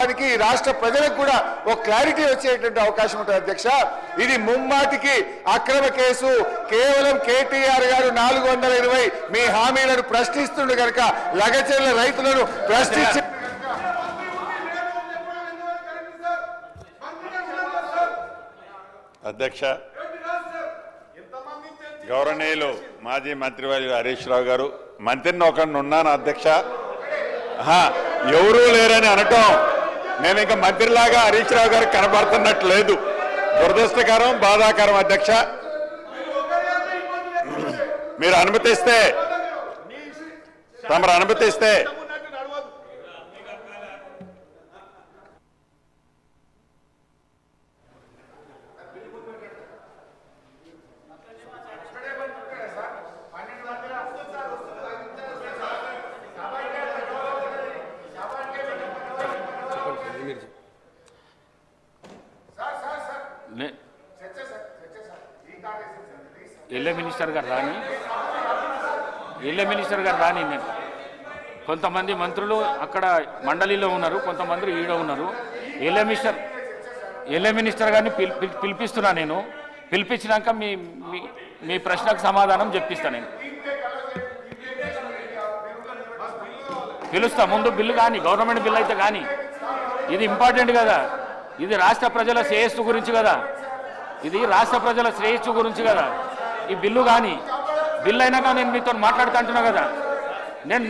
దానికి రాష్ట్ర ప్రజలకు కూడా ఒక క్లారిటీ వచ్చేటువంటి అవకాశం ఉంటుంది అధ్యక్ష. ఇది ముమ్మాటికి అక్రమ కేసు. కేవలం కేటీఆర్ గారు 420 మీ హామీలను ప్రశ్నిస్తుండే కనుక లగచెర్ల రైతులను ప్రశ్నించి అధ్యక్ష గౌరవనీయులు మాజీ మంత్రివర్యులు హరీష్ రావు గారు, మంత్రిని ఒకరిని ఉన్నాను అధ్యక్ష, ఎవరూ లేరని అనటం నేను ఇంకా మంత్రిలాగా హరీష్ రావు గారు కనబడుతున్నట్టు లేదు. దురదృష్టకరం, బాధాకరం అధ్యక్ష. మీరు అనుమతిస్తే తమరు అనుమతిస్తే ఎల్ఏ మినిస్టర్ గారు రాని నేను కొంతమంది మంత్రులు అక్కడ మండలిలో ఉన్నారు, కొంతమంది ఈడ ఉన్నారు. ఎల్ఏ మినిస్టర్ గారిని పిలిపిస్తున్నా. నేను పిలిపించినాక మీ ప్రశ్నకు సమాధానం చెప్పిస్తాను. నేను పిలుస్తా. ముందు బిల్లు కానీ, గవర్నమెంట్ బిల్లు అయితే కానీ, ఇది ఇంపార్టెంట్ కదా. ఇది రాష్ట్ర ప్రజల శ్రేయస్సు గురించి కదా. ఈ బిల్లు కానీ, బిల్లు అయినాక నేను మీతో మాట్లాడుతూ అంటున్నా కదా. నేను